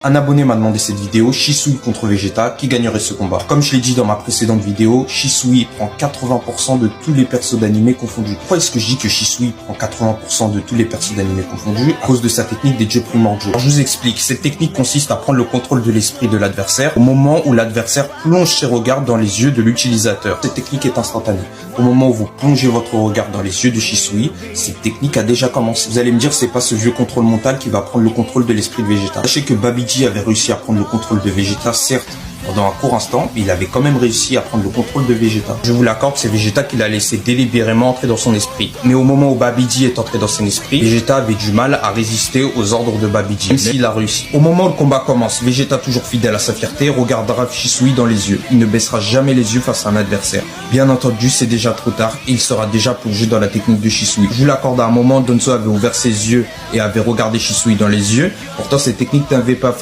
Un abonné m'a demandé cette vidéo, Shisui contre Vegeta, qui gagnerait ce combat. Comme je l'ai dit dans ma précédente vidéo, Shisui prend 80% de tous les persos d'anime confondus. Pourquoi est-ce que je dis que Shisui prend 80% de tous les persos d'anime confondus? À cause de sa technique des dieux primordiaux. Alors je vous explique, cette technique consiste à prendre le contrôle de l'esprit de l'adversaire au moment où l'adversaire plonge ses regards dans les yeux de l'utilisateur. Cette technique est instantanée. Au moment où vous plongez votre regard dans les yeux de Shisui, cette technique a déjà commencé. Vous allez me dire, c'est pas ce vieux contrôle mental qui va prendre le contrôle de l'esprit de Vegeta. Sachez que Babidi avait réussi à prendre le contrôle de Vegeta, certes, pendant un court instant, mais il avait quand même réussi à prendre le contrôle de Vegeta. Je vous l'accorde, c'est Vegeta qui l'a laissé délibérément entrer dans son esprit. Mais au moment où Babidi est entré dans son esprit, Vegeta avait du mal à résister aux ordres de Babidi, même s'il a réussi. Au moment où le combat commence, Vegeta, toujours fidèle à sa fierté, regardera Shisui dans les yeux. Il ne baissera jamais les yeux face à un adversaire. Bien entendu, c'est déjà trop tard et il sera déjà plongé dans la technique de Shisui. Je vous l'accorde, à un moment, Danzo avait ouvert ses yeux et avait regardé Shisui dans les yeux. Pourtant, cette technique n'avait pas fait